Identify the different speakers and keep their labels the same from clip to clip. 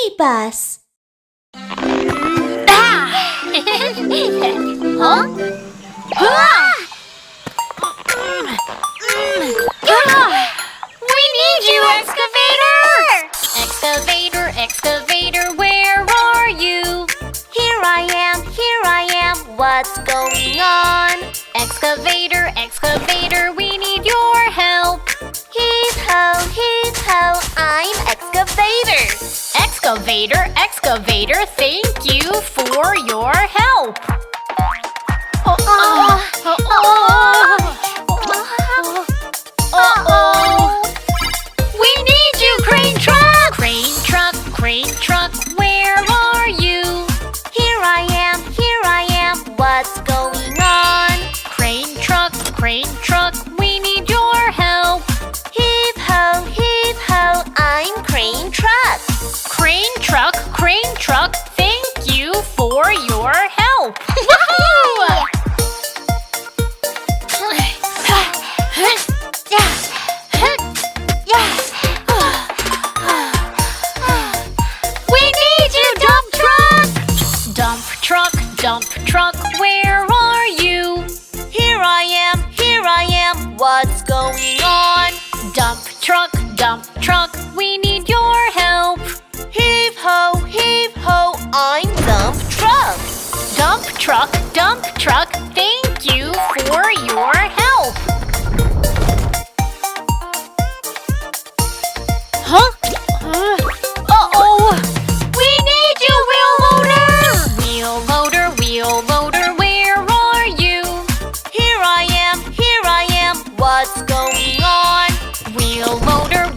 Speaker 1: BabyBus.
Speaker 2: Huh? We need you, Excavator! Excavator, Excavator, where are you?
Speaker 1: Here I am, what's going on?
Speaker 2: Excavator, Excavator, we need your help.
Speaker 1: Heave-ho, I'm Excavator.
Speaker 2: Excavator, Excavator, thank you for your help. We need you, Crane Truck! Crane Truck, where are you?
Speaker 1: Here I am, what's going on?
Speaker 2: Crane Truck, we need your help.
Speaker 1: Heave-ho, I'm Crane Truck.
Speaker 2: Crane Truck, thank you for your help. We need you, Dump Truck, where are you?
Speaker 1: Here I am, what's going on?
Speaker 2: Dump Truck, we need your help.
Speaker 1: Heave-ho, I'm Dump Truck.
Speaker 2: Dump Truck, thank you for your help. Uh-oh! We need you, Wheel Loader, where are you?
Speaker 1: Here I am, what's going on?
Speaker 2: Wheel Loader,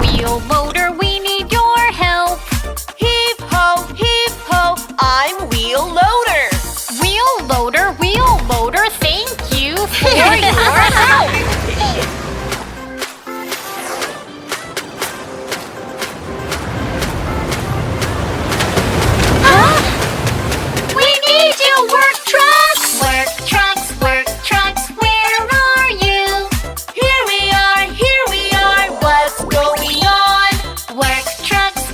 Speaker 2: we need your help.
Speaker 1: Heave-ho, I'm Wheel Loader.
Speaker 2: Wheel Loader, thank you for your help. We need you, Work Trucks, where are you?
Speaker 1: Here we are, what's going on?
Speaker 2: Work Trucks,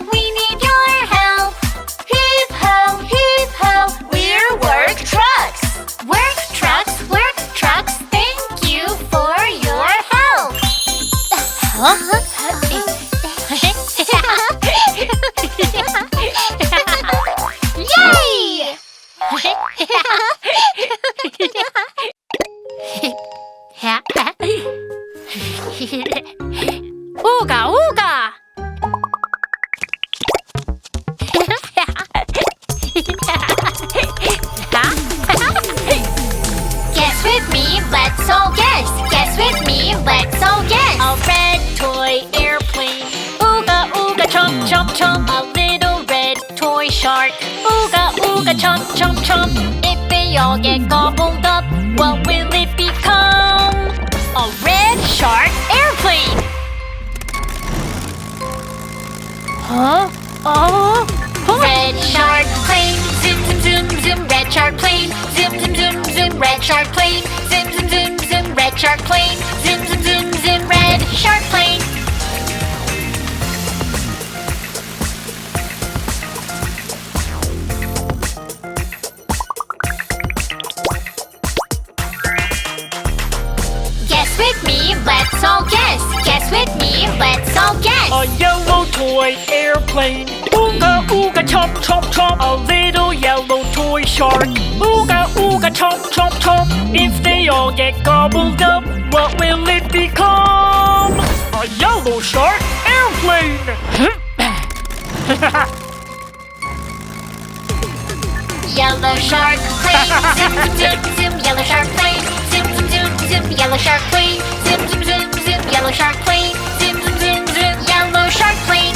Speaker 2: we need your help.
Speaker 1: Heave-ho, we're Work Trucks.
Speaker 2: Work Trucks, thank you for your help. Yay! Ooga! Guess with me, let's all guess. Guess with me, let's all guess. A red toy airplane. Ooga, chomp, chomp. A little red toy shark. Ooga, chomp, chomp. If they all get gobbled up, what will it become? A red shark airplane. Huh? Red shark plane, zoom, red shark plane, zoom, red shark plane, zoom, red shark plane, zoom, red shark plane. Guess with me, let's all guess. Guess with me, let's all guess.
Speaker 3: A yellow toy airplane. Ooga, chomp, chomp. A little yellow toy shark. Ooga, chomp, chomp. If they all get gobbled up, what will it become? A yellow shark airplane.
Speaker 2: Yellow shark plane, zoom, yellow shark plane, zoom, yellow shark plane, zoom, yellow shark plane, zoom, yellow shark plane.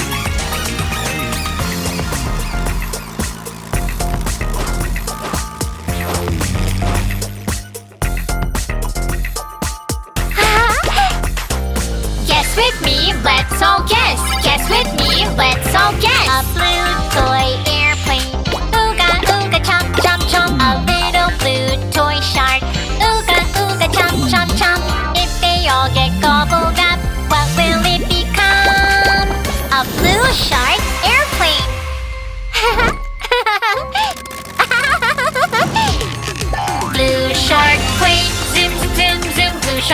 Speaker 2: Guess with me, let's all guess. Guess with me, let's all guess. A blue toy airplane. Ooga, chomp. A little blue toy shark. Ooga, chomp. If they all get gobbled up, what will it become? A blue shark airplane.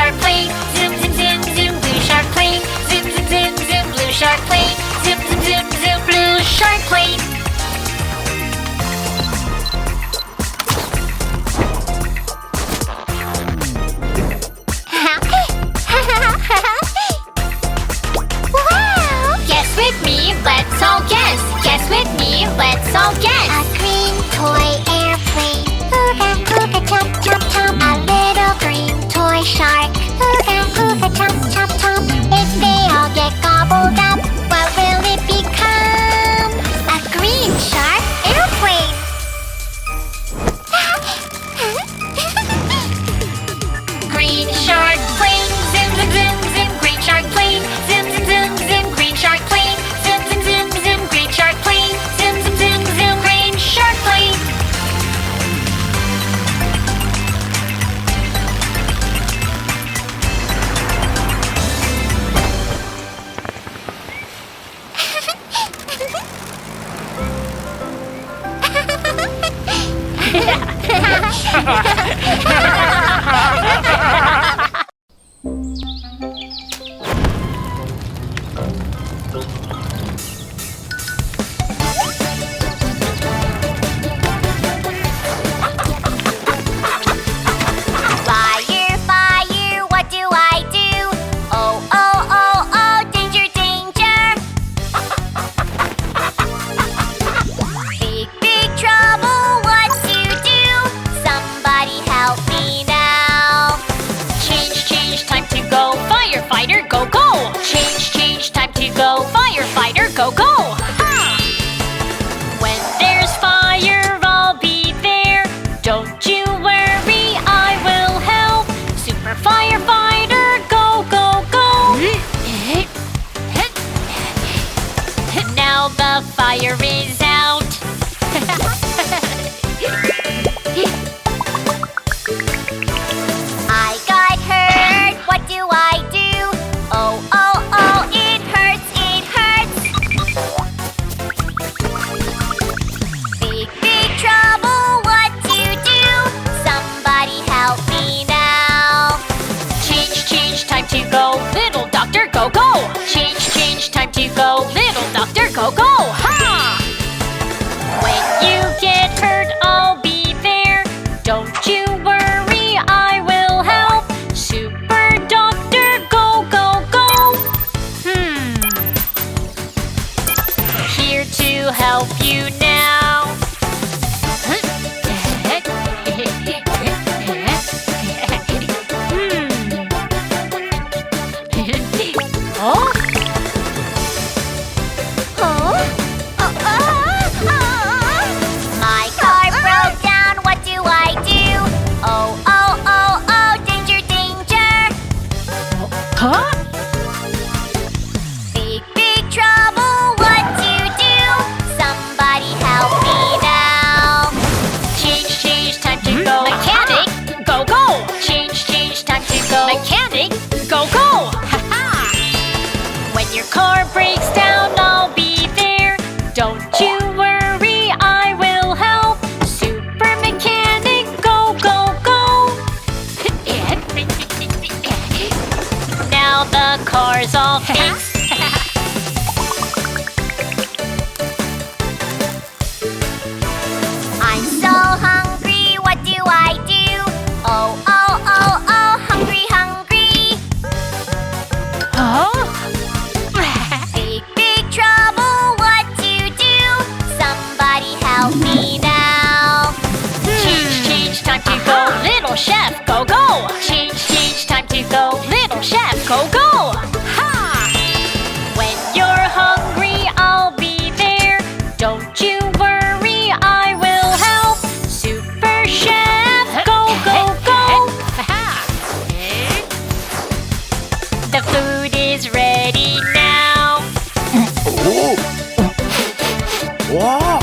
Speaker 2: shark plane. Zoom, zoom, zoom, zoom, blue shark plane. Zoom, zoom, zoom, zoom, blue shark plane. Zoom, zoom, zoom, zoom, blue shark plane. Wow! Guess with me, let's all guess. Guess with me, let's all guess.
Speaker 4: A green toy airplane. Ooga, ooga, chop, chop, chop. A little green toy shark. Ooga, ooga, chop, chop, chop. If they all get gobbled up, what will it become? A green shark airplane.
Speaker 2: Green shark plane. Zoom, zoom, zoom, zoom, green shark plane. Zoom, zoom, zoom, zoom, green shark plane. Zoom, zoom, zoom, zoom, green shark plane. Zoom, zoom, zoom, zoom, green shark plane.
Speaker 4: Fire, fire, what do I do? Oh, oh, oh, oh, danger, danger. Big, big trouble, what to do? Somebody help me now.
Speaker 2: Change, change, time to go. Firefighter, go, go. Change, change, time to go. Firefighter, go, go. Ha! When there's fire, I'll be there. Don't you worry, I will help. Super firefighter, go, go, go. Now the fire is out.
Speaker 4: I got hurt, what do I do? Oh, oh, oh, it hurts, it hurts. Big, big trouble, what to do? Somebody help me now.
Speaker 2: Change, change, time to go. Little doctor, go, go. Change, change, time to go. Little doctor, go, go. Ha! When you get hurt, I'll be there. Don't you worry, I will help. Super doctor, go, go, go. Here to help you now. Oh?
Speaker 4: My car broke down, what do I do? Oh, oh, oh, oh, danger, danger.
Speaker 2: Huh?
Speaker 4: Big, big trouble, what to do? Somebody help me now.
Speaker 2: Change, change, time to go. Mechanic, go, go. Change, change, time to go. Mechanic, go, go. Ha-ha! When your car breaks down, I'll be there. Don't you worry, I will help. Super mechanic, go, go, go. Now the car's all fixed.
Speaker 4: I'm so hungry, what do I do? Oh, oh, oh, oh, hungry, hungry.
Speaker 2: Huh?
Speaker 4: Big, big trouble, what to do? Somebody help me now.
Speaker 2: Change, change, time to go. Little chef, go, go. Change, change, time to go. Little chef, go, go. Ha! When you're hungry, I'll be there. Don't you worry, I will help. Super chef, go, go, go. The food is ready now.
Speaker 5: Wow!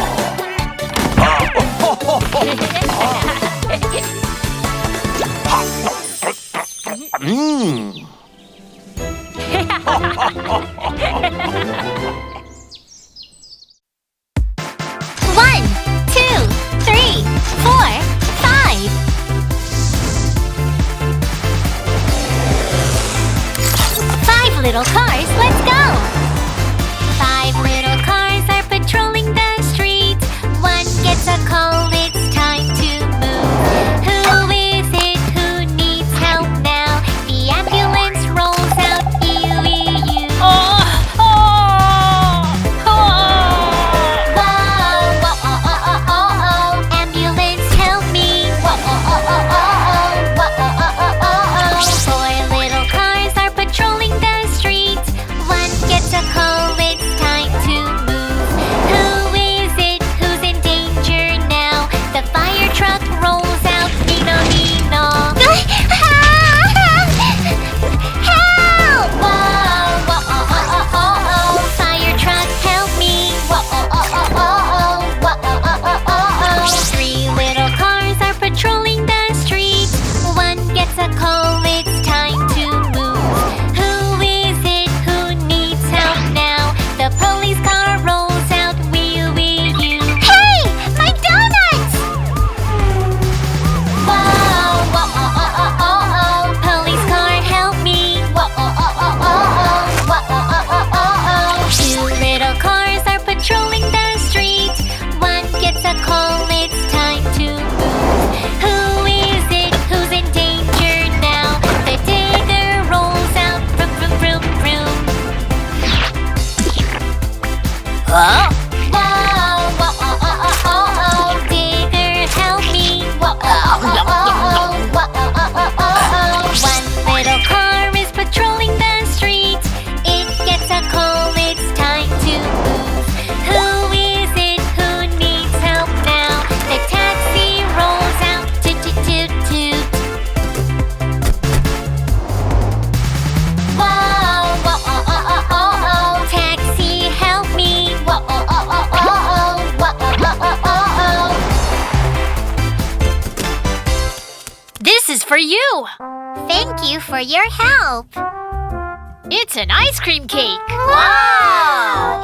Speaker 5: Mmm!
Speaker 4: One, two, three, four, five.
Speaker 2: little cars, let's go! 5 little cars are patrolling the street. One gets a call, it's time to move. Who is it who needs help now? The ambulance rolls out, ew-ee-you.
Speaker 3: Oh!
Speaker 2: Ambulance, help me! 4 little cars are patrolling the streets. One gets a call, it's time to move. Who is it who's in danger now? The fire truck rolls out, Nino, Nino. Help! Fire truck, help me! 3 little cars are patrolling the street. One gets a call, it's time to move. Who is it who needs help now? The police car rolls out, wee-wee-you. Hey! My donuts! Police car, help me! 2 little cars are patrolling the street. One gets a call, it's time to move. Who is it who's in danger now? The digger rolls out, vroom, vroom, vroom, vroom.
Speaker 1: Huh?
Speaker 2: Digger, help me! 1 little car is patrolling the street. It gets a call, it's time to move. Who is it who needs help now? The taxi rolls out, toot toot toot toot. Taxi, help me! This is for you!
Speaker 4: Thank you for your help.
Speaker 2: It's an ice cream cake!
Speaker 4: Wow!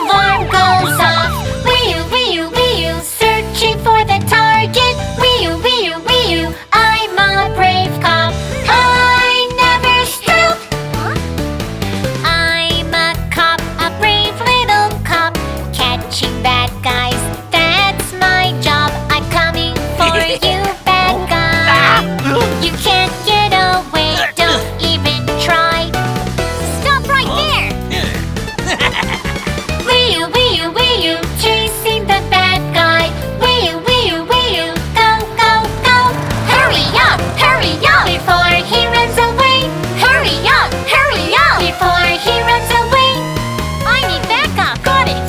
Speaker 2: Alarm goes off. Searching for the target. I'm a brave cop. I never stop. I'm a cop, a brave little cop. Catching bad guys, that's my job. I'm coming for you, bad guy. You can't get away, don't even try. Stop right there! Wee-you, chasing the bad guy. Wee-you, go, go, go. Hurry up, before he runs away. Hurry up, before he runs away. I need backup, got it.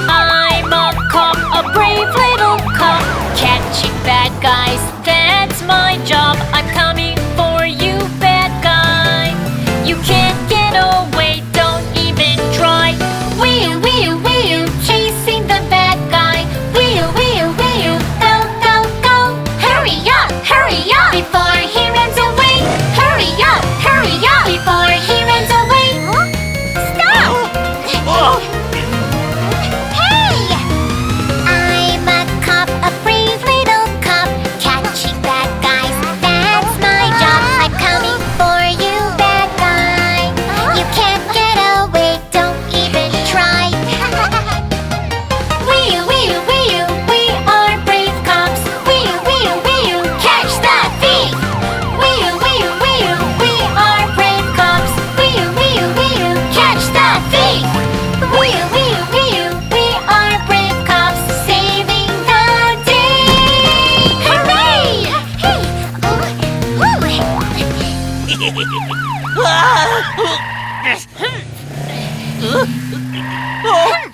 Speaker 2: I'm a cop, a brave little cop. Catching bad guys, that's my job. I'm coming for you, bad guy. You can't get away, don't even try. Wee-you, chasing the bad guy. Wee-you, go, go, go. Hurry up, before he runs away. Hurry up, before he runs away. Stop! Hey! I'm a cop, a brave little cop. Catching bad guys, that's my job. I'm coming for you, bad guy. You can't get away, don't even try. Wee-you, we are brave cops. Wee-you, catch that thief. Wee-you, we are brave cops. Wee-you, catch that thief. Wee-you, we are brave cops, saving the day. Hooray!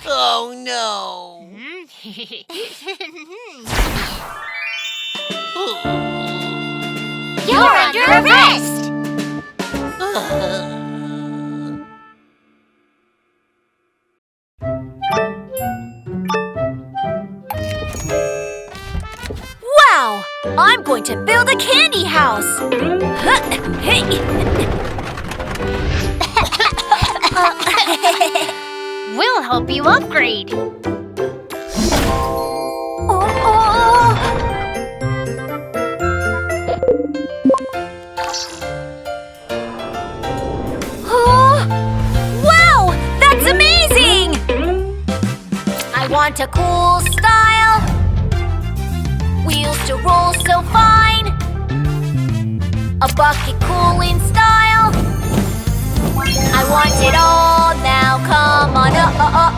Speaker 1: Oh no!
Speaker 2: You're under arrest! Wow! I'm going to build a candy house! We'll help you upgrade! Wow! That's amazing! I want a cool style. Wheels to roll so fine. A bucket cooling style. I want it all now, come on,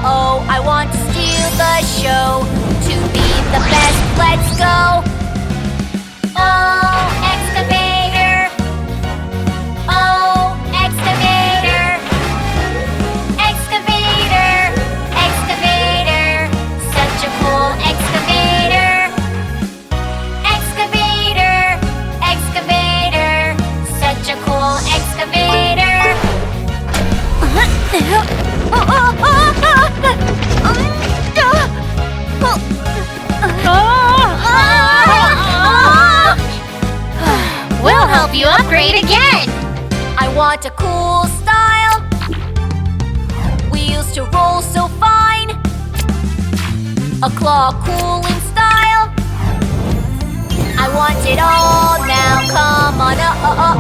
Speaker 2: oh. I want to steal the show. To be the best, let's go. Oh, excavator. Oh, excavator. Excavator, excavator. Such a cool excavator. Excavator, excavator. Such a cool excavator. We'll help you upgrade again. I want a cool style. Wheels to roll so fine. A claw cooling style. I want it all now, come on,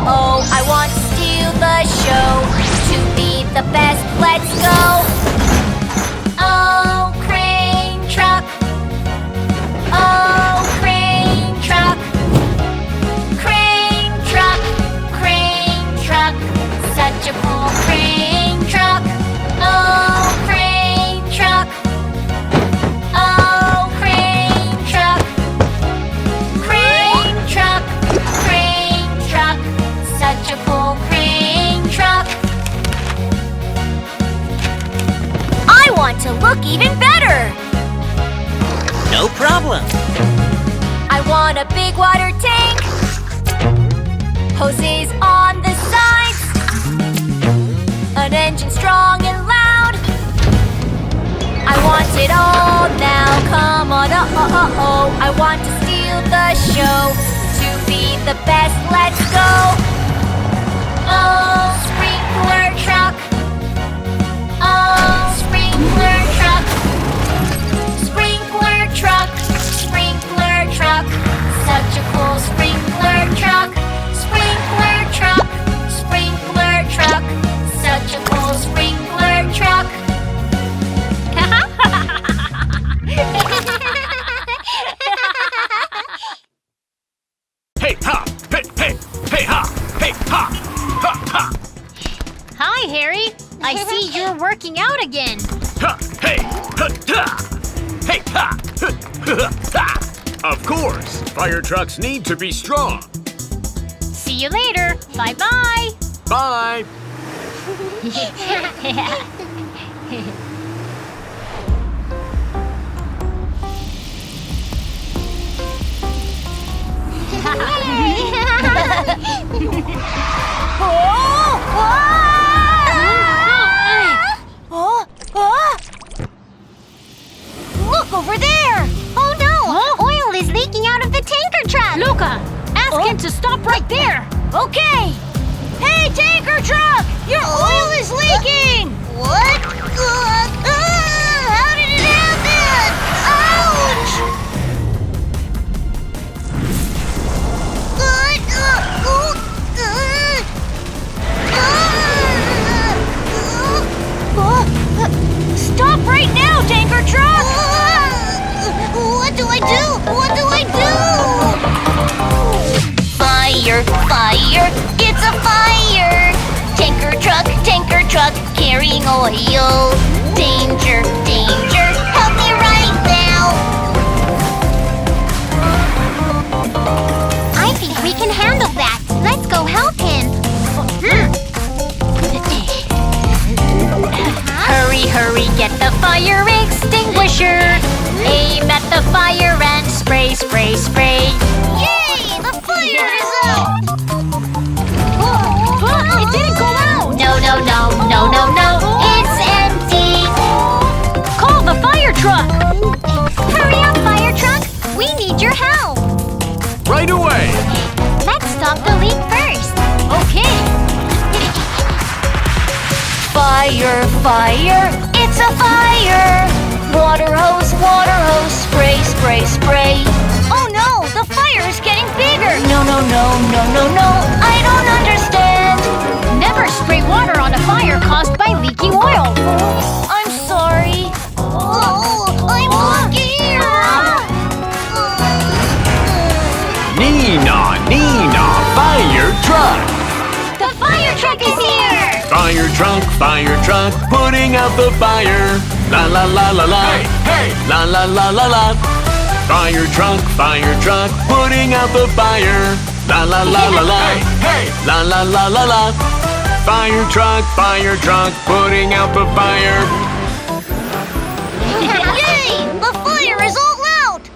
Speaker 2: oh. I want to steal the show. To be the best, let's go. Oh, crane truck. Oh, crane truck. Crane truck, crane truck. Such a cool crane truck. Oh, crane truck. Oh, crane truck. Crane truck, crane truck. Such a cool crane truck. I want to look even better.
Speaker 1: No problem.
Speaker 2: I want a big water tank. Hoses on the sides. An engine strong and loud. I want it all now, come on, oh. I want to steal the show. To be the best, let's go. Oh, sprinkler truck. Oh, sprinkler truck. Sprinkler truck. Sprinkler truck. Such a cool sprinkler truck. Sprinkler truck. Sprinkler truck. Such a cool sprinkler truck.
Speaker 5: Hey ha! Hey hey! Hey ha! Hey ha! Ha ha!
Speaker 2: Hi, Harry. I see you're working out again.
Speaker 5: Ha! Hey! Ha! Ha! Hey ha! Ha! Ha! Of course, fire trucks need to be strong.
Speaker 2: See you later. Bye-bye.
Speaker 5: Bye.
Speaker 2: Look over there!
Speaker 4: Oh no! Oil is leaking out of the tanker truck!
Speaker 2: Luca, ask him to stop right there! Okay! Hey, tanker truck! Your oil is leaking!
Speaker 4: What? How did it happen? Ouch!
Speaker 2: Stop right now, tanker truck!
Speaker 4: What do I do? What do I do?
Speaker 2: Fire, fire, it's a fire! Tanker truck, carrying oil. Danger, danger,
Speaker 4: Help me right now! I think we can handle that. Let's go help him.
Speaker 2: Hurry, hurry, get the fire extinguisher. Aim at the fire and spray, spray, spray.
Speaker 4: Yay! The fire is out!
Speaker 2: It didn't go out! No, no, no, no, no, no, it's empty.
Speaker 5: right away.
Speaker 2: Let's stop the leak first. Okay. Fire, fire, it's a fire. Water hose, spray, spray, spray. Oh no, the fire is getting bigger. No, no, no, no, no, no, I don't understand. Never spray water on a fire caused by leaking oil. I'm sorry. Oh, I'm scared.
Speaker 5: Nina, Nina, fire truck.
Speaker 2: The fire truck is here.
Speaker 5: Fire truck, putting out the fire. La la la la la. Hey, la la la la la. Fire truck, putting out the fire. La la la la la. Hey, la la la la la. Fire truck, putting out the fire.
Speaker 2: Yay! The fire is all out.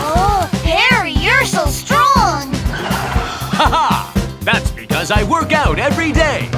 Speaker 2: Oh, Harry, you're so strong.
Speaker 5: Haha! That's because I work out every day.